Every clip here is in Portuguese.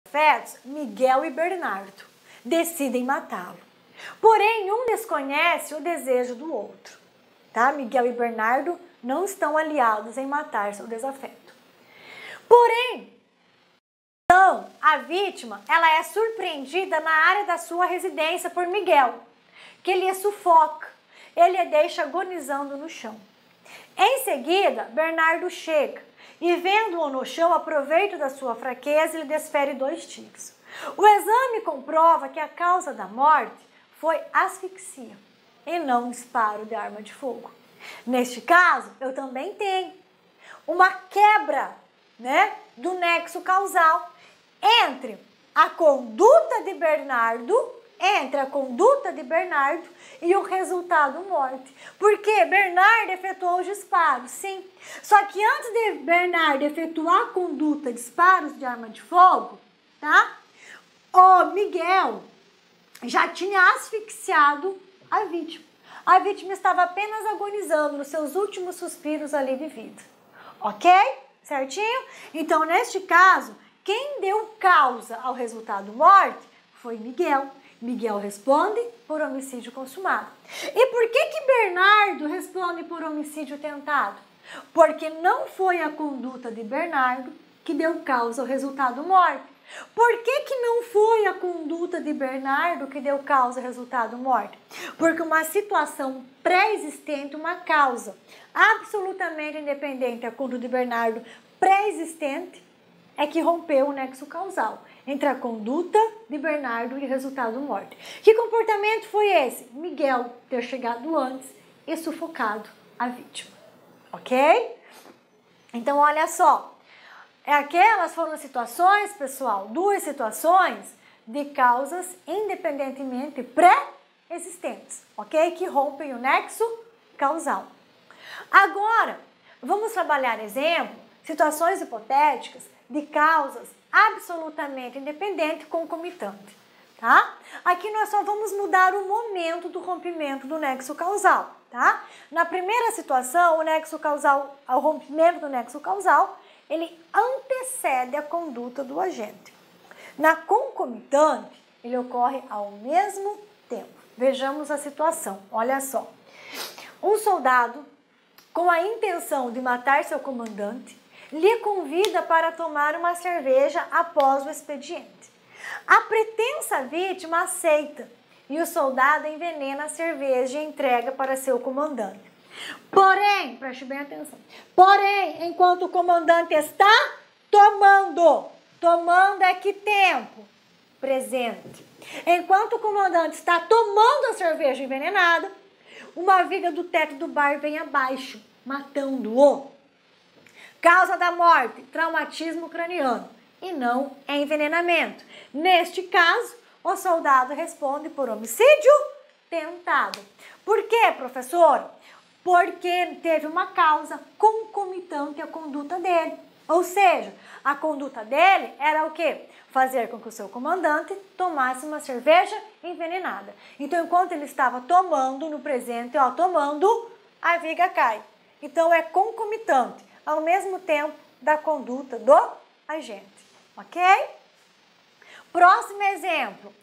afetos, Miguel e Bernardo decidem matá-lo. Porém, um desconhece o desejo do outro, tá? Miguel e Bernardo não estão aliados em matar seu desafeto. Porém, então, a vítima, ela é surpreendida na área da sua residência por Miguel, que ele a sufoca, ele a deixa agonizando no chão. Em seguida, Bernardo chega e, vendo-o no chão, aproveita da sua fraqueza e lhe desfere 2 tiros. O exame comprova que a causa da morte foi asfixia e não disparo de arma de fogo. Neste caso, eu também tenho uma quebra, né, do nexo causal entre a conduta de Bernardo, e o resultado morte. Porque Bernardo efetuou os disparos, sim. Só que antes de Bernardo efetuar a conduta de disparos de arma de fogo, tá? O Miguel já tinha asfixiado a vítima. A vítima estava apenas agonizando nos seus últimos suspiros ali de vida. Ok? Certinho? Então, neste caso, quem deu causa ao resultado morte foi Miguel. Miguel responde por homicídio consumado. E por que Bernardo responde por homicídio tentado? Porque não foi a conduta de Bernardo que deu causa ao resultado morte. Por que não foi a conduta de Bernardo que deu causa ao resultado morte? Porque uma situação pré-existente, uma causa absolutamente independente da conduta de Bernardo pré-existente, é que rompeu o nexo causal entre a conduta de Bernardo e o resultado morte. Que comportamento foi esse? Miguel ter chegado antes e sufocado a vítima. Ok? Então, olha só. Aquelas foram situações, pessoal, 2 situações de causas independentemente pré-existentes, ok? Que rompem o nexo causal. Agora, vamos trabalhar situações hipotéticas de causas absolutamente independentes concomitantes, tá? Aqui nós só vamos mudar o momento do rompimento do nexo causal, tá? Na primeira situação, o rompimento do nexo causal, ele antecede a conduta do agente. Na concomitante, ele ocorre ao mesmo tempo. Vejamos a situação, olha só. Um soldado, com a intenção de matar seu comandante, lhe convida para tomar uma cerveja após o expediente. A pretensa vítima aceita e o soldado envenena a cerveja e entrega para seu comandante. Porém, preste bem atenção, enquanto o comandante está tomando é que tempo? Presente. Enquanto o comandante está tomando a cerveja envenenada, uma viga do teto do bar vem abaixo, matando-o. Causa da morte, traumatismo craniano e não é envenenamento. Neste caso, o soldado responde por homicídio tentado. Por quê, professor? Porque teve uma causa concomitante à conduta dele. Ou seja, a conduta dele era o quê? Fazer com que o seu comandante tomasse uma cerveja envenenada. Então, enquanto ele estava tomando, no presente, a viga cai. Então, é concomitante ao mesmo tempo da conduta do agente, ok? Próximo exemplo,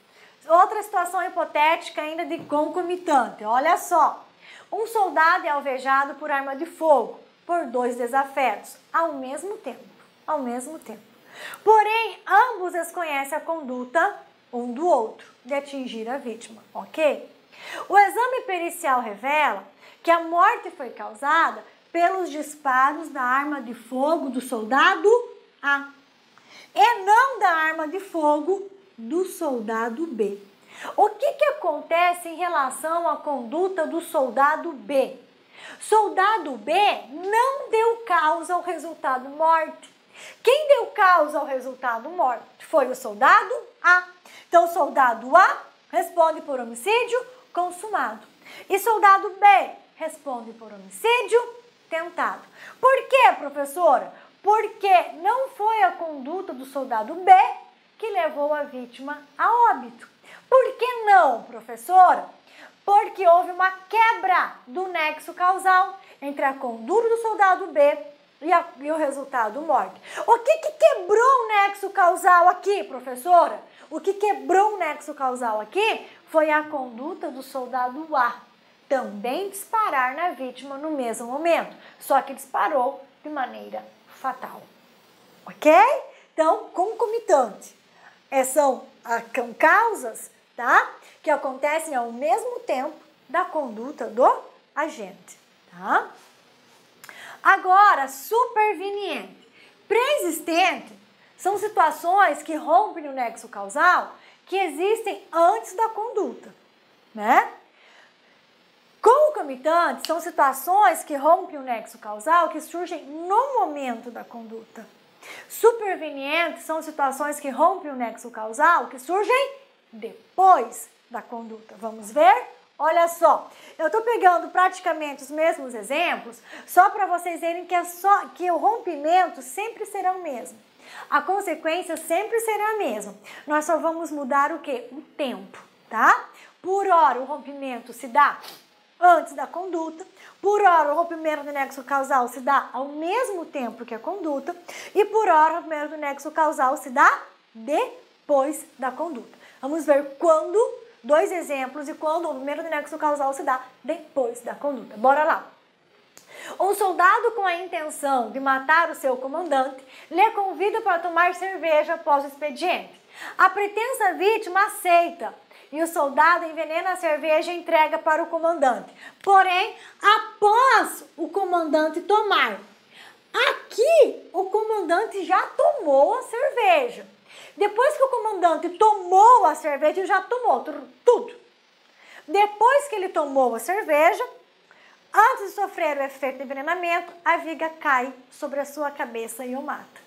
outra situação hipotética ainda de concomitante, olha só. Um soldado é alvejado por arma de fogo por 2 desafetos ao mesmo tempo. Porém, ambos desconhecem a conduta um do outro de atingir a vítima, ok? O exame pericial revela que a morte foi causada pelos disparos da arma de fogo do soldado A e não da arma de fogo do soldado B. O que acontece em relação à conduta do soldado B? Soldado B não deu causa ao resultado morte. Quem deu causa ao resultado morte foi o soldado A. Então, o soldado A responde por homicídio consumado. E soldado B responde por homicídio tentado. Por quê, professora? Porque não foi a conduta do soldado B que levou a vítima a óbito. Por que não, professora? Porque houve uma quebra do nexo causal entre a conduta do soldado B e o resultado, morte. O que quebrou o nexo causal aqui, professora? O que quebrou o nexo causal aqui foi a conduta do soldado A. Também disparar na vítima no mesmo momento, só que disparou de maneira fatal. Ok? Então, concomitante. São causas, tá? Que acontecem ao mesmo tempo da conduta do agente, tá? Agora, superveniente. Pré-existente são situações que rompem o nexo causal que existem antes da conduta, né? Concomitantes são situações que rompem o nexo causal que surgem no momento da conduta. Supervenientes são situações que rompem o nexo causal que surgem depois da conduta. Vamos ver? Olha só, eu estou pegando praticamente os mesmos exemplos só para vocês verem que o rompimento sempre será o mesmo. A consequência sempre será a mesma. Nós só vamos mudar o quê? O tempo, tá? Por hora, o rompimento se dá antes da conduta. Por hora, o rompimento do nexo causal se dá ao mesmo tempo que a conduta. E por hora, o rompimento do nexo causal se dá depois da conduta. Vamos ver quando, dois exemplos, e quando o rompimento do nexo causal se dá depois da conduta. Bora lá. Um soldado com a intenção de matar o seu comandante lhe convida para tomar cerveja após o expediente. A pretensa vítima aceita e o soldado envenena a cerveja e entrega para o comandante. Porém, após o comandante tomar, aqui o comandante já tomou a cerveja. Depois que o comandante tomou a cerveja, ele já tomou tudo. Depois que ele tomou a cerveja, antes de sofrer o efeito de envenenamento, a viga cai sobre a sua cabeça e o mata.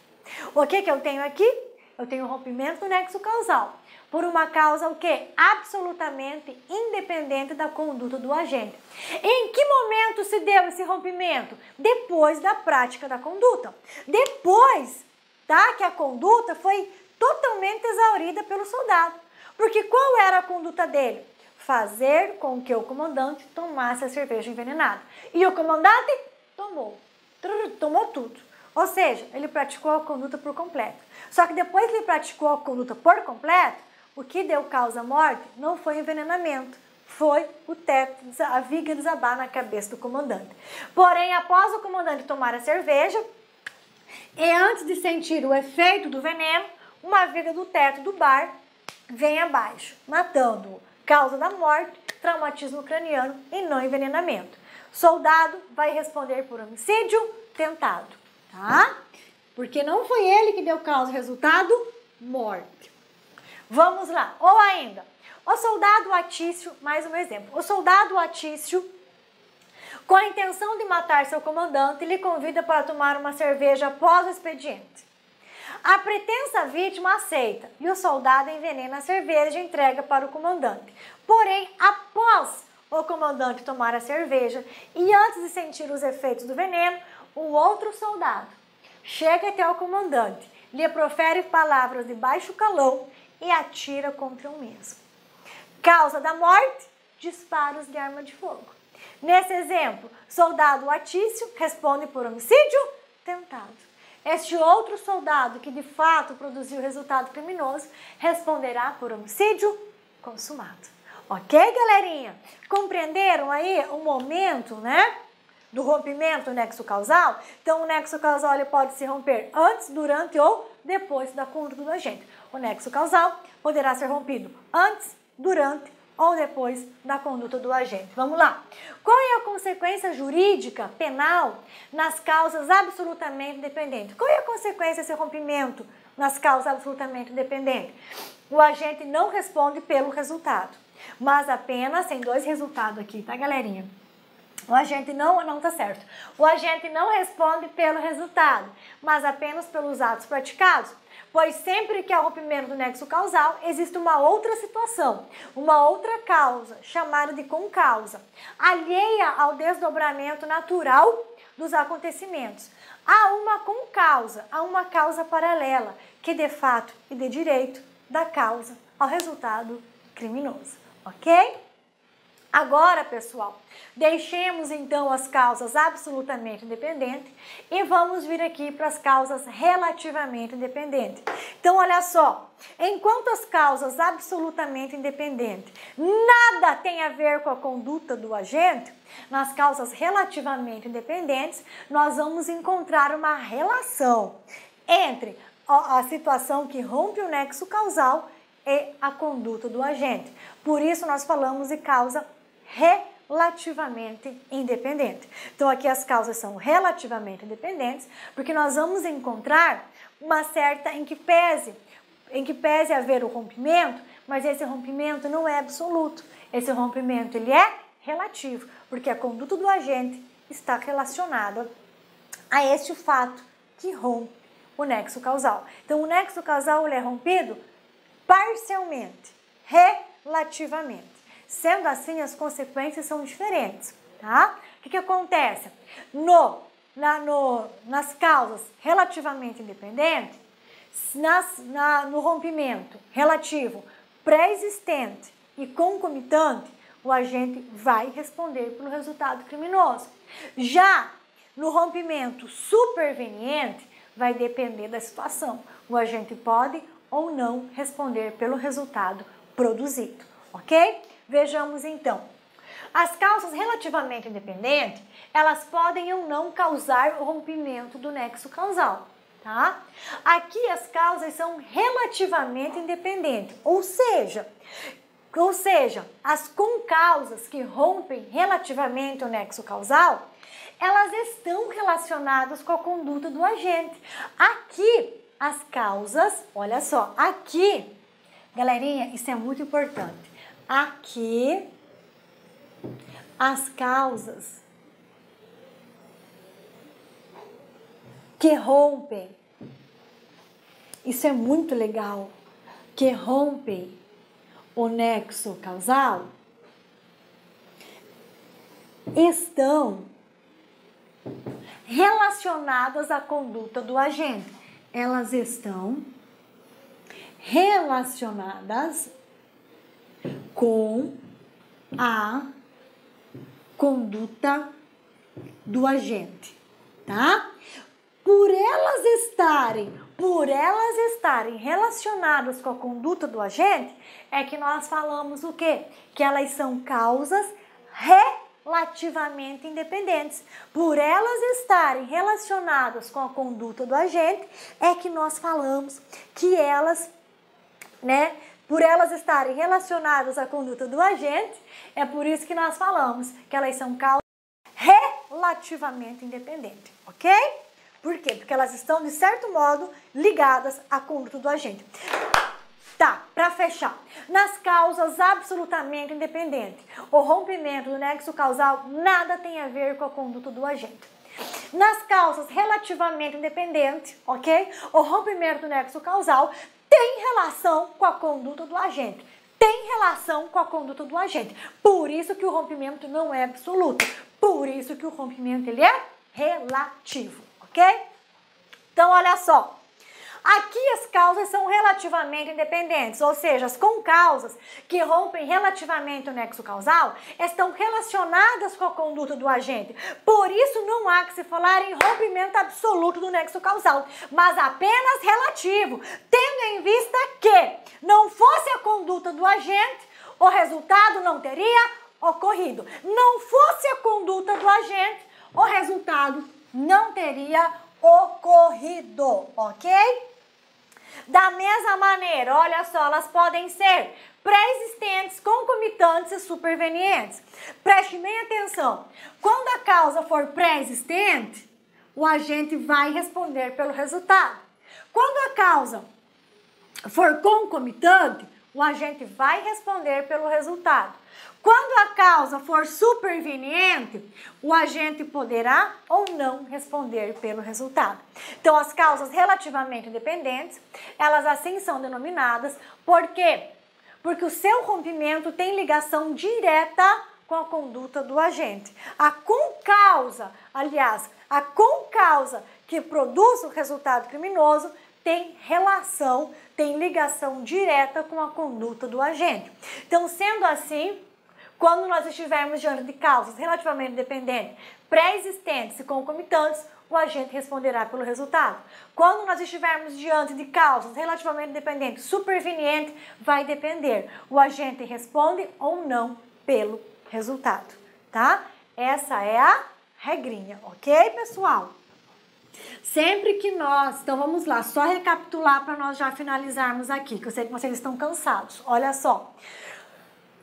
O que eu tenho aqui? Eu tenho o rompimento do nexo causal. Por uma causa o quê? Absolutamente independente da conduta do agente. Em que momento se deu esse rompimento? Depois da prática da conduta. Depois, tá? Que a conduta foi totalmente exaurida pelo soldado. Porque qual era a conduta dele? Fazer com que o comandante tomasse a cerveja envenenada. E o comandante tomou tudo. Ou seja, ele praticou a conduta por completo. Só que depois que ele praticou a conduta por completo, o que deu causa à morte não foi envenenamento, foi o teto, a viga desabar na cabeça do comandante. Porém, após o comandante tomar a cerveja, e antes de sentir o efeito do veneno, uma viga do teto do bar vem abaixo, matando-o. Causa da morte, traumatismo craniano e não envenenamento. Soldado vai responder por homicídio tentado, tá? Porque não foi ele que deu causa, resultado, morte. Vamos lá. Ou ainda, o soldado Atício, mais um exemplo. O soldado Atício, com a intenção de matar seu comandante, lhe convida para tomar uma cerveja após o expediente. A pretensa vítima aceita e o soldado envenena a cerveja e entrega para o comandante. Porém, após o comandante tomar a cerveja e antes de sentir os efeitos do veneno, o outro soldado chega até o comandante, lhe profere palavras de baixo calão e atira contra o mesmo. Causa da morte, disparos de arma de fogo. Nesse exemplo, soldado Atício responde por homicídio tentado. Este outro soldado que de fato produziu resultado criminoso responderá por homicídio consumado. Ok, galerinha? Compreenderam aí o momento, né, do rompimento do nexo causal? Então, o nexo causal ele pode se romper antes, durante ou depois da conduta do agente. O nexo causal poderá ser rompido antes, durante ou depois da conduta do agente. Vamos lá. Qual é a consequência jurídica penal nas causas absolutamente dependentes? Qual é a consequência desse rompimento nas causas absolutamente dependentes? O agente não responde pelo resultado, mas apenas tem dois resultados aqui, tá, galerinha? O agente não tá certo. O agente não responde pelo resultado, mas apenas pelos atos praticados. Pois sempre que há rompimento do nexo causal, existe uma outra situação, uma outra causa, chamada de concausa, alheia ao desdobramento natural dos acontecimentos. Há uma concausa, há uma causa paralela, que de fato e de direito dá causa ao resultado criminoso, ok? Agora, pessoal, deixemos então as causas absolutamente independentes e vamos vir aqui para as causas relativamente independentes. Então, olha só, enquanto as causas absolutamente independentes nada tem a ver com a conduta do agente, nas causas relativamente independentes, nós vamos encontrar uma relação entre a situação que rompe o nexo causal e a conduta do agente. Por isso, nós falamos de causa relativamente independente. Então, aqui as causas são relativamente independentes, porque nós vamos encontrar uma certa em que pese haver o rompimento, mas esse rompimento não é absoluto. Esse rompimento ele é relativo, porque a conduta do agente está relacionada a este fato que rompe o nexo causal. Então, o nexo causal ele é rompido parcialmente, relativamente. Sendo assim, as consequências são diferentes, tá? O que acontece? Nas causas relativamente independentes, no rompimento relativo pré-existente e concomitante, o agente vai responder pelo resultado criminoso. Já no rompimento superveniente, vai depender da situação. O agente pode ou não responder pelo resultado produzido, ok? Vejamos então. As causas relativamente independentes, elas podem ou não causar o rompimento do nexo causal, tá? Aqui as causas são relativamente independentes, ou seja, as concausas que rompem relativamente o nexo causal, elas estão relacionadas com a conduta do agente. Aqui, as causas, olha só, aqui, galerinha, isso é muito importante. Aqui, as causas que rompem, isso é muito legal, que rompem o nexo causal, estão relacionadas à conduta do agente. Elas estão relacionadas com a conduta do agente, tá? Por elas estarem relacionadas com a conduta do agente, é que nós falamos o quê? Que elas são causas relativamente independentes. Por elas estarem relacionadas com a conduta do agente, é que nós falamos que elas, por elas estarem relacionadas à conduta do agente, é por isso que nós falamos que elas são causas relativamente independentes, ok? Por quê? Porque elas estão, de certo modo, ligadas à conduta do agente. Tá, para fechar, nas causas absolutamente independentes, o rompimento do nexo causal nada tem a ver com a conduta do agente. Nas causas relativamente independentes, ok? O rompimento do nexo causal tem relação com a conduta do agente. Tem relação com a conduta do agente. Por isso que o rompimento não é absoluto. Por isso que o rompimento ele é relativo, ok? Então, olha só. Aqui as causas são relativamente independentes, ou seja, as concausas que rompem relativamente o nexo causal estão relacionadas com a conduta do agente. Por isso não há que se falar em rompimento absoluto do nexo causal, mas apenas relativo, tendo em vista que não fosse a conduta do agente, o resultado não teria ocorrido. Não fosse a conduta do agente, o resultado não teria ocorrido, ok? Da mesma maneira, olha só, elas podem ser pré-existentes, concomitantes e supervenientes. Preste bem atenção. Quando a causa for pré-existente, o agente vai responder pelo resultado. Quando a causa for concomitante, o agente vai responder pelo resultado. Quando a causa for superveniente, o agente poderá ou não responder pelo resultado. Então, as causas relativamente independentes, elas assim são denominadas. Por quê? Porque o seu rompimento tem ligação direta com a conduta do agente. A concausa que produz o resultado criminoso tem relação, tem ligação direta com a conduta do agente. Então, sendo assim, Quando nós estivermos diante de causas relativamente dependentes, pré-existentes e concomitantes, o agente responderá pelo resultado. Quando nós estivermos diante de causas relativamente dependentes, superveniente, vai depender. O agente responde ou não pelo resultado, tá? Essa é a regrinha, ok, pessoal? Sempre que nós... Então, vamos lá, só recapitular para nós já finalizarmos aqui, que eu sei que vocês estão cansados. Olha só.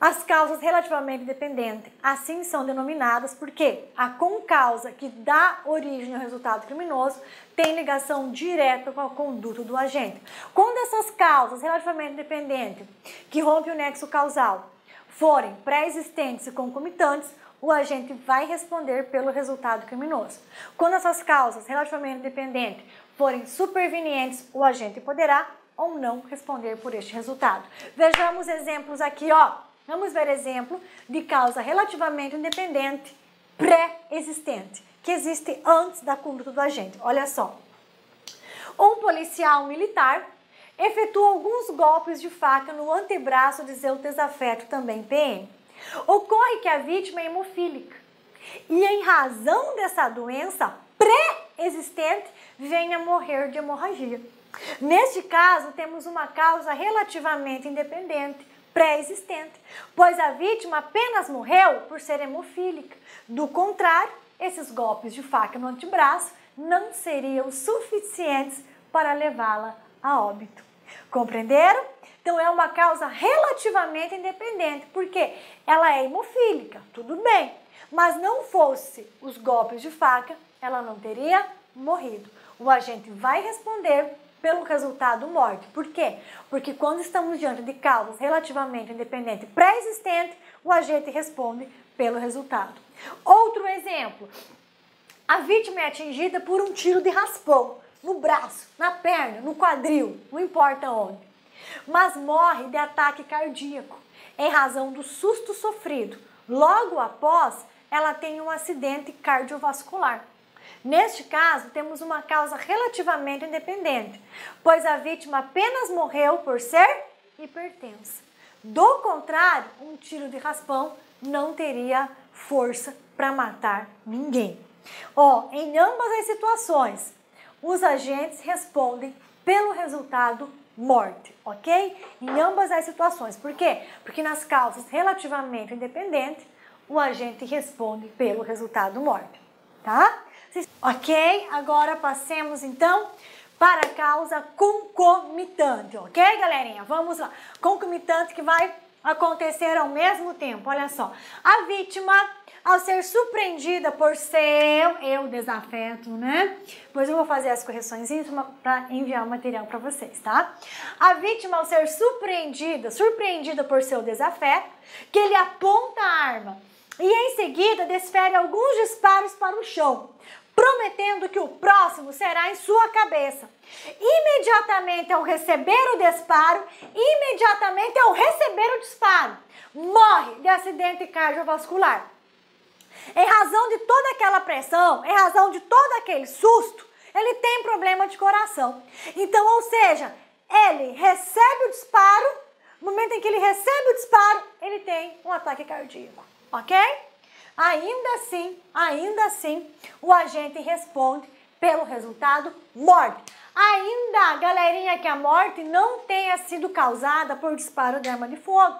As causas relativamente dependentes, assim são denominadas porque a concausa que dá origem ao resultado criminoso tem ligação direta com a conduta do agente. Quando essas causas relativamente dependentes, que rompem o nexo causal, forem pré-existentes e concomitantes, o agente vai responder pelo resultado criminoso. Quando essas causas relativamente dependentes forem supervenientes, o agente poderá ou não responder por este resultado. Vejamos exemplos aqui, ó. Vamos ver exemplo de causa relativamente independente pré-existente, que existe antes da conduta do agente. Olha só. Um policial militar efetua alguns golpes de faca no antebraço de seu desafeto, também PM. Ocorre que a vítima é hemofílica e, em razão dessa doença pré-existente, vem a morrer de hemorragia. Neste caso, temos uma causa relativamente independente, pré-existente, pois a vítima apenas morreu por ser hemofílica. Do contrário, esses golpes de faca no antebraço não seriam suficientes para levá-la a óbito. Compreenderam? Então é uma causa relativamente independente, porque ela é hemofílica, tudo bem, mas não fosse os golpes de faca, ela não teria morrido. O agente vai responder pelo resultado morte. Por quê? Porque quando estamos diante de causas relativamente independentes pré-existentes, o agente responde pelo resultado. Outro exemplo, a vítima é atingida por um tiro de raspão no braço, na perna, no quadril, não importa onde, mas morre de ataque cardíaco em razão do susto sofrido. Logo após, ela tem um acidente cardiovascular. Neste caso, temos uma causa relativamente independente, pois a vítima apenas morreu por ser hipertensa. Do contrário, um tiro de raspão não teria força para matar ninguém. Em ambas as situações, os agentes respondem pelo resultado morte, ok? Em ambas as situações. Por quê? Porque nas causas relativamente independentes, o agente responde pelo resultado morte, tá? Ok? Agora passemos então para a causa concomitante, ok, galerinha? Vamos lá. Concomitante que vai acontecer ao mesmo tempo, olha só. A vítima, ao ser surpreendida por seu desafeto, né? Pois eu vou fazer as correções para enviar o material para vocês, tá? A vítima, ao ser surpreendida por seu desafeto, que ele aponta a arma e em seguida desfere alguns disparos para o chão, prometendo que o próximo será em sua cabeça. Imediatamente ao receber o disparo, morre de acidente cardiovascular. Em razão de toda aquela pressão, em razão de todo aquele susto, ele tem problema de coração. Então, ou seja, ele recebe o disparo, no momento em que ele recebe o disparo, ele tem um ataque cardíaco, ok? Ainda assim, o agente responde pelo resultado morte. Ainda, galerinha, que a morte não tenha sido causada por disparo de arma de fogo.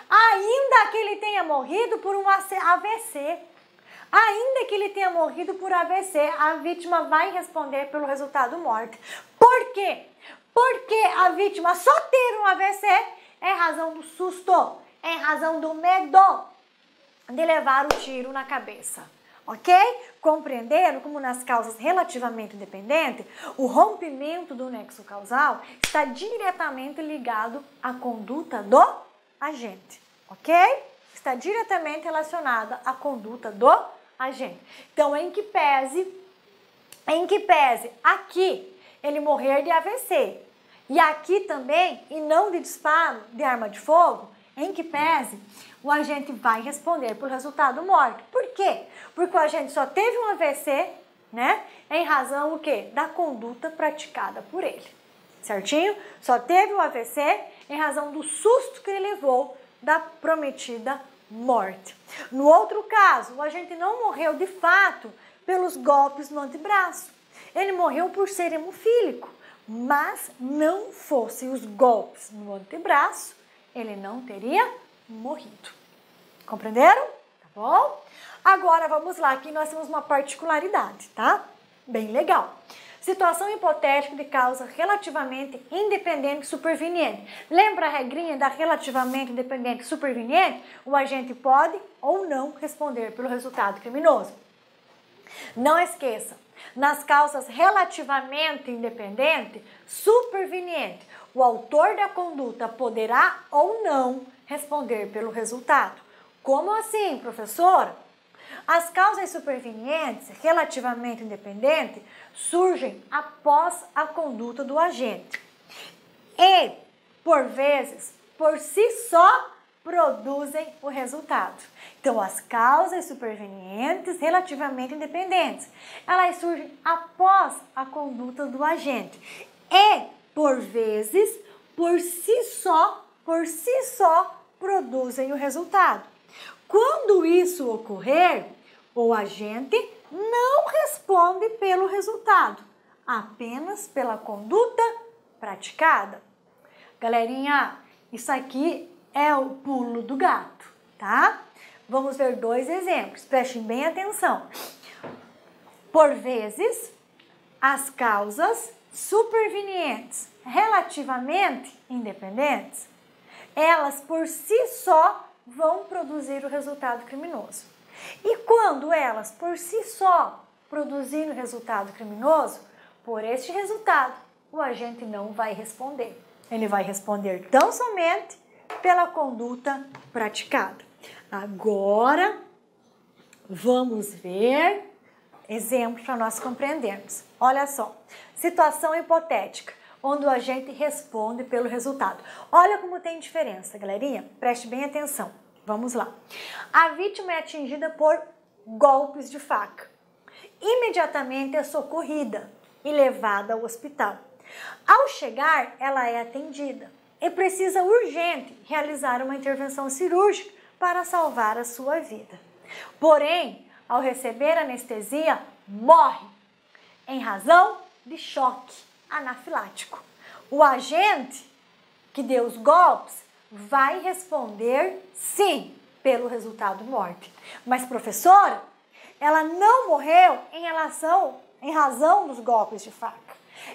Ainda que ele tenha morrido por um AVC. Ainda que ele tenha morrido por AVC, a vítima vai responder pelo resultado morte. Por quê? Porque a vítima só ter um AVC é em razão do susto, é em razão do medo de levar o tiro na cabeça, ok? Compreenderam como nas causas relativamente independentes, o rompimento do nexo causal está diretamente ligado à conduta do agente, ok? Está diretamente relacionada à conduta do agente. Então, em que pese aqui ele morrer de AVC e aqui também, e não de disparo de arma de fogo, em que pese, o agente vai responder por resultado morte. Por quê? Porque o agente só teve um AVC, né? Em razão o quê? Da conduta praticada por ele. Certinho? Só teve o AVC em razão do susto que ele levou da prometida morte. No outro caso, o agente não morreu de fato pelos golpes no antebraço. Ele morreu por ser hemofílico, mas não fossem os golpes no antebraço, ele não teria morrido. Compreenderam? Tá bom? Agora vamos lá, aqui nós temos uma particularidade, tá? Bem legal. Situação hipotética de causa relativamente independente superveniente. Lembra a regrinha da relativamente independente superveniente? O agente pode ou não responder pelo resultado criminoso. Não esqueça, nas causas relativamente independente superveniente, o autor da conduta poderá ou não responder pelo resultado. Como assim, professora? As causas supervenientes relativamente independentes surgem após a conduta do agente e, por vezes, por si só, produzem o resultado. Então, as causas supervenientes relativamente independentes, elas surgem após a conduta do agente e, por vezes, por si só, produzem o resultado. Quando isso ocorrer, o agente não responde pelo resultado, apenas pela conduta praticada. Galerinha, isso aqui é o pulo do gato, tá? Vamos ver dois exemplos, prestem bem atenção. Por vezes, as causas supervenientes relativamente independentes, elas por si só vão produzir o resultado criminoso. E quando elas por si só produzirem o resultado criminoso, por este resultado, o agente não vai responder. Ele vai responder tão somente pela conduta praticada. Agora, vamos ver exemplos para nós compreendermos. Olha só, situação hipotética, onde o agente responde pelo resultado. Olha como tem diferença, galerinha. Preste bem atenção. Vamos lá. A vítima é atingida por golpes de faca. Imediatamente é socorrida e levada ao hospital. Ao chegar, ela é atendida e precisa urgente realizar uma intervenção cirúrgica para salvar a sua vida. Porém, ao receber anestesia, morre em razão de choque anafilático. O agente que deu os golpes vai responder sim pelo resultado morte. Mas, professora, ela não morreu em razão dos golpes de faca.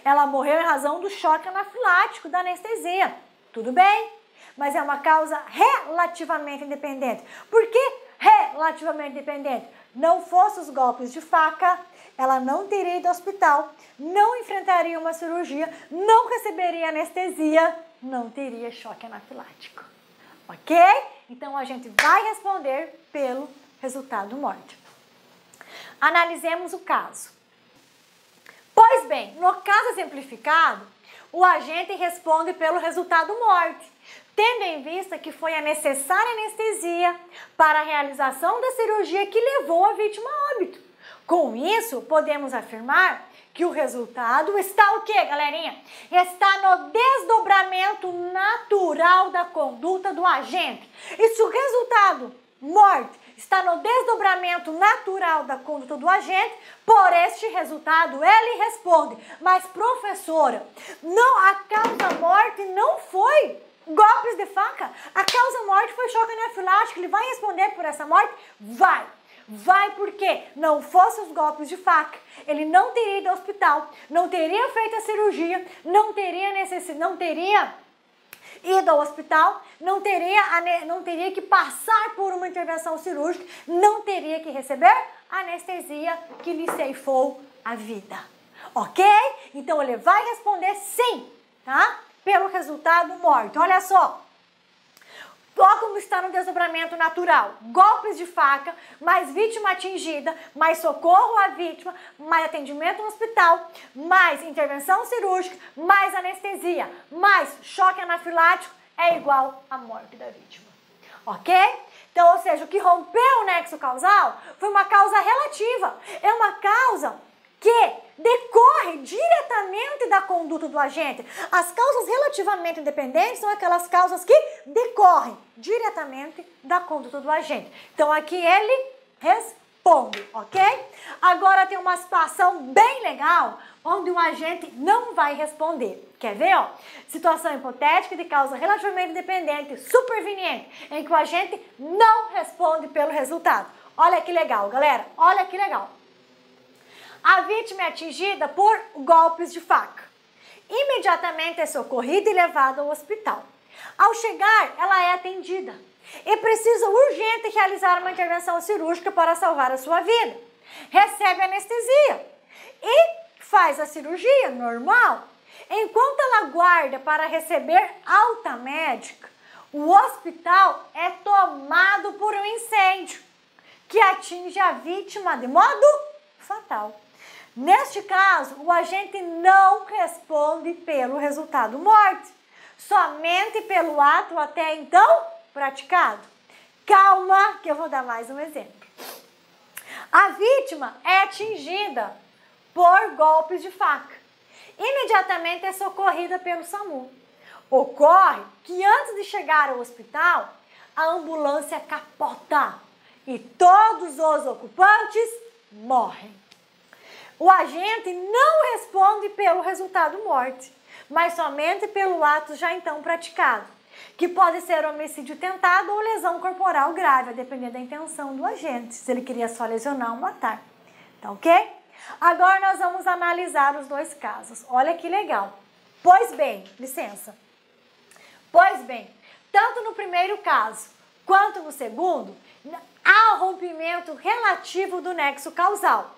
Ela morreu em razão do choque anafilático, da anestesia. Tudo bem, mas é uma causa relativamente independente. Por que relativamente independente? Não fosse os golpes de faca, ela não teria ido ao hospital, não enfrentaria uma cirurgia, não receberia anestesia, não teria choque anafilático. Ok? Então, a gente vai responder pelo resultado morte. Analisemos o caso. Pois bem, no caso exemplificado, o agente responde pelo resultado morte, tendo em vista que foi a necessária anestesia para a realização da cirurgia que levou a vítima a óbito. Com isso, podemos afirmar que o resultado está o quê, galerinha? Está no desdobramento natural da conduta do agente. E se o resultado, morte, está no desdobramento natural da conduta do agente, por este resultado ele responde. Mas, professora, não, a causa morte não foi golpes de faca. A causa morte foi choque anafilático. Ele vai responder por essa morte? Vai. Vai porque não fosse os golpes de faca, ele não teria ido ao hospital, não teria feito a cirurgia, não teria ido ao hospital, não teria que passar por uma intervenção cirúrgica, não teria que receber anestesia que lhe ceifou a vida. Ok? Então ele vai responder sim, tá? Pelo resultado morte. Olha só. Olha como está no desdobramento natural. Golpes de faca, mais vítima atingida, mais socorro à vítima, mais atendimento no hospital, mais intervenção cirúrgica, mais anestesia, mais choque anafilático é igual à morte da vítima. Ok? Então, ou seja, o que rompeu o nexo causal foi uma causa relativa. É uma causa que decorre diretamente da conduta do agente. As causas relativamente independentes são aquelas causas que decorrem diretamente da conduta do agente. Então, aqui ele responde, ok? Agora tem uma situação bem legal, onde o agente não vai responder. Quer ver, ó? Situação hipotética de causa relativamente independente, superveniente, em que o agente não responde pelo resultado. Olha que legal, galera. Olha que legal. A vítima é atingida por golpes de faca. Imediatamente é socorrida e levada ao hospital. Ao chegar, ela é atendida e precisa urgente realizar uma intervenção cirúrgica para salvar a sua vida. Recebe anestesia e faz a cirurgia normal. Enquanto ela aguarda para receber alta médica, o hospital é tomado por um incêndio que atinge a vítima de modo fatal. Neste caso, o agente não responde pelo resultado morte, somente pelo ato até então praticado. Calma, que eu vou dar mais um exemplo. A vítima é atingida por golpes de faca. Imediatamente é socorrida pelo SAMU. Ocorre que antes de chegar ao hospital, a ambulância capota e todos os ocupantes morrem. O agente não responde pelo resultado morte, mas somente pelo ato já então praticado, que pode ser homicídio tentado ou lesão corporal grave, a depender da intenção do agente, se ele queria só lesionar ou matar. Tá ok? Agora nós vamos analisar os dois casos. Olha que legal. Pois bem, licença. Pois bem, tanto no primeiro caso quanto no segundo, há rompimento relativo do nexo causal.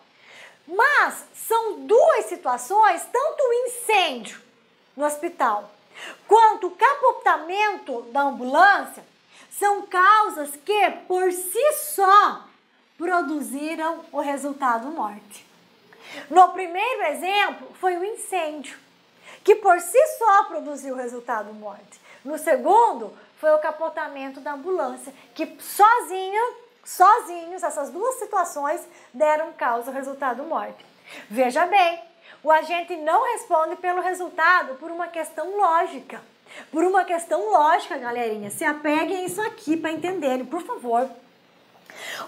Mas são duas situações, tanto o incêndio no hospital quanto o capotamento da ambulância, são causas que por si só produziram o resultado morte. No primeiro exemplo foi o incêndio, que por si só produziu o resultado morte. No segundo foi o capotamento da ambulância, que sozinhos, essas duas situações deram causa ao resultado morte. Veja bem, o agente não responde pelo resultado por uma questão lógica. Por uma questão lógica, galerinha. Se apeguem a isso aqui para entenderem, por favor.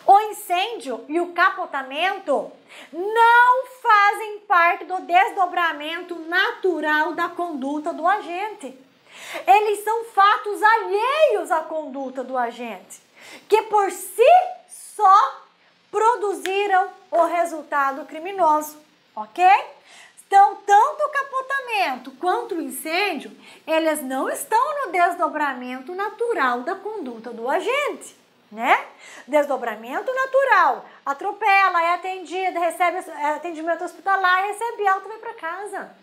O incêndio e o capotamento não fazem parte do desdobramento natural da conduta do agente. Eles são fatos alheios à conduta do agente, que por si só produziram o resultado criminoso, ok? Então, tanto o capotamento quanto o incêndio, eles não estão no desdobramento natural da conduta do agente, né? Desdobramento natural, atropela, é atendida, recebe atendimento hospitalar, recebe alta e vai para casa.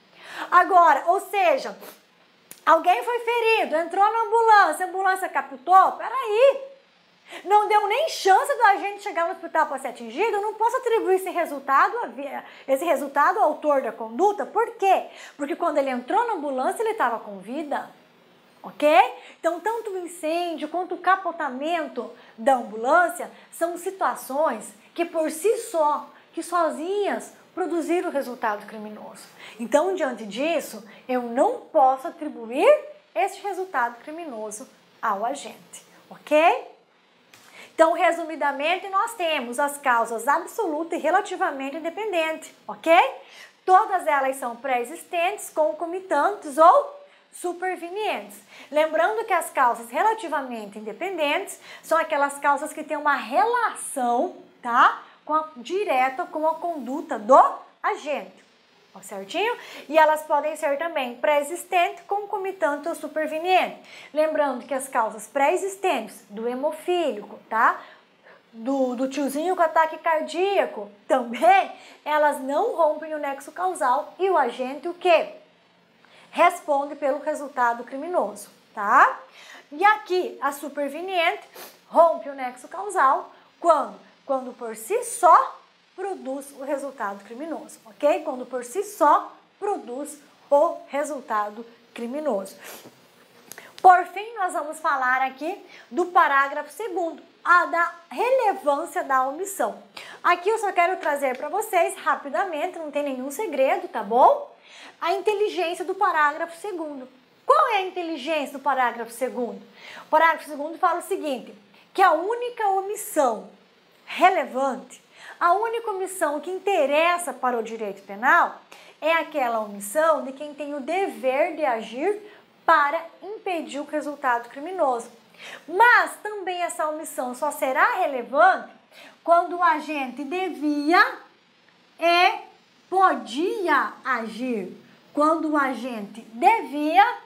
Agora, ou seja, alguém foi ferido, entrou na ambulância, a ambulância captou, peraí, não deu nem chance do agente chegar no hospital para ser atingido, eu não posso atribuir esse resultado ao autor da conduta. Por quê? Porque quando ele entrou na ambulância, ele estava com vida, ok? Então, tanto o incêndio quanto o capotamento da ambulância são situações que por si só, que sozinhas, produziram o resultado criminoso. Então, diante disso, eu não posso atribuir este resultado criminoso ao agente, ok? Então, resumidamente, nós temos as causas absoluta e relativamente independente, ok? Todas elas são pré-existentes, concomitantes ou supervenientes. Lembrando que as causas relativamente independentes são aquelas causas que têm uma relação, tá? Direta com a conduta do agente, ó, certinho? E elas podem ser também pré-existente, concomitante ou superveniente. Lembrando que as causas pré-existentes do hemofílico, tá? Do tiozinho com ataque cardíaco, também, elas não rompem o nexo causal e o agente o quê? Responde pelo resultado criminoso, tá? E aqui, a superveniente rompe o nexo causal quando por si só produz o resultado criminoso, ok? Quando por si só produz o resultado criminoso. Por fim, nós vamos falar aqui do parágrafo 2º, da relevância da omissão. Aqui eu só quero trazer para vocês rapidamente, não tem nenhum segredo, tá bom? A inteligência do parágrafo 2º. Qual é a inteligência do parágrafo 2º? O parágrafo 2º fala o seguinte, que a única omissão relevante, a única omissão que interessa para o direito penal é aquela omissão de quem tem o dever de agir para impedir o resultado criminoso. Mas também essa omissão só será relevante quando o agente devia e podia agir. Quando o agente devia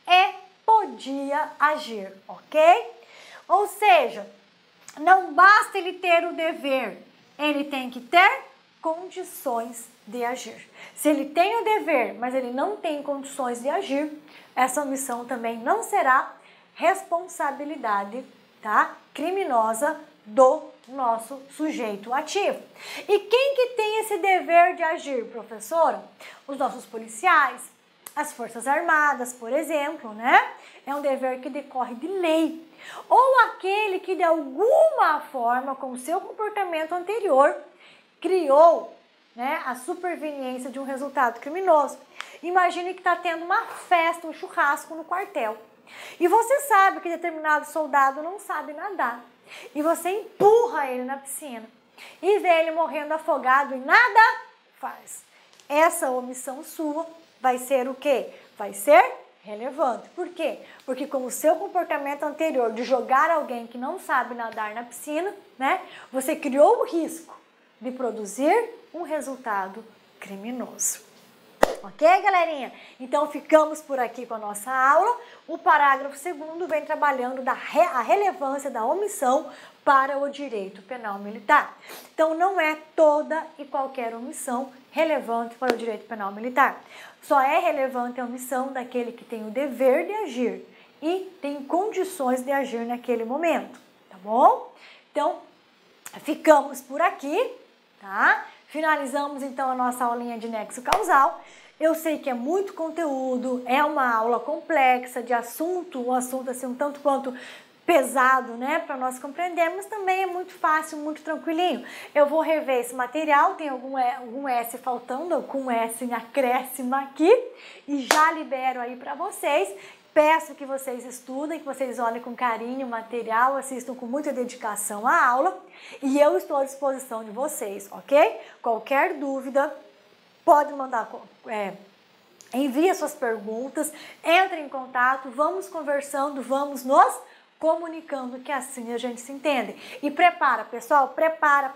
e podia agir, ok? Ou seja, não basta ele ter o dever, ele tem que ter condições de agir. Se ele tem o dever, mas ele não tem condições de agir, essa omissão também não será responsabilidade, tá, criminosa do nosso sujeito ativo. E quem que tem esse dever de agir, professora? Os nossos policiais, as Forças Armadas, por exemplo, né? É um dever que decorre de lei. Ou aquele que de alguma forma, com o seu comportamento anterior, criou, né, a superveniência de um resultado criminoso. Imagine que está tendo uma festa, um churrasco no quartel. E você sabe que determinado soldado não sabe nadar. E você empurra ele na piscina. E vê ele morrendo afogado e nada faz. Essa omissão sua vai ser o quê? Vai ser relevante. Por quê? Porque com o seu comportamento anterior de jogar alguém que não sabe nadar na piscina, né, você criou o risco de produzir um resultado criminoso. Ok, galerinha? Então, ficamos por aqui com a nossa aula. O parágrafo 2º vem trabalhando a relevância da omissão para o direito penal militar. Então, não é toda e qualquer omissão relevante para o direito penal militar. Só é relevante a omissão daquele que tem o dever de agir e tem condições de agir naquele momento, tá bom? Então, ficamos por aqui, tá? Finalizamos, então, a nossa aulinha de nexo causal. Eu sei que é muito conteúdo, é uma aula complexa de assunto, um assunto assim um tanto quanto pesado, né, para nós compreendermos, também é muito fácil, muito tranquilinho. Eu vou rever esse material, tem algum S faltando, com S em acréscimo aqui, e já libero aí para vocês. Peço que vocês estudem, que vocês olhem com carinho o material, assistam com muita dedicação à aula, e eu estou à disposição de vocês, ok? Qualquer dúvida, pode mandar, envie suas perguntas, entre em contato, vamos conversando, vamos nos comunicando, que assim a gente se entende. E prepara, pessoal, prepara,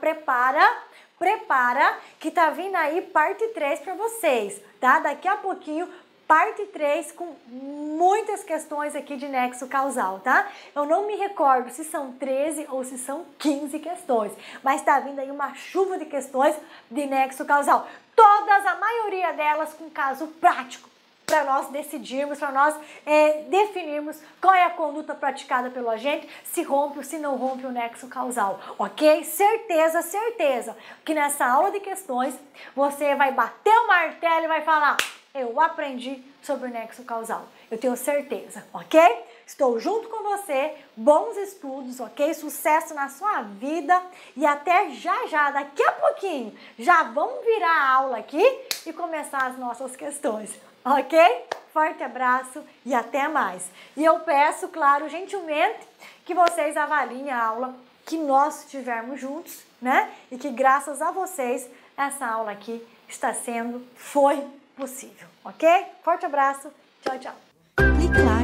que tá vindo aí parte 3 para vocês, tá? Daqui a pouquinho, parte 3 com muitas questões aqui de nexo causal, tá? Eu não me recordo se são 13 ou se são 15 questões, mas tá vindo aí uma chuva de questões de nexo causal. Todas, a maioria delas com caso prático, para nós decidirmos, para nós definirmos qual é a conduta praticada pelo agente, se rompe ou se não rompe o nexo causal, ok? Certeza que nessa aula de questões você vai bater o martelo e vai falar: eu aprendi sobre o nexo causal. Eu tenho certeza, ok? Estou junto com você, bons estudos, ok? Sucesso na sua vida e até já, daqui a pouquinho, já vamos virar a aula aqui e começar as nossas questões, ok? Forte abraço e até mais. E eu peço, claro, gentilmente, que vocês avaliem a aula que nós estivermos juntos, né? E que graças a vocês, essa aula aqui foi possível, ok? Forte abraço, tchau. Clique lá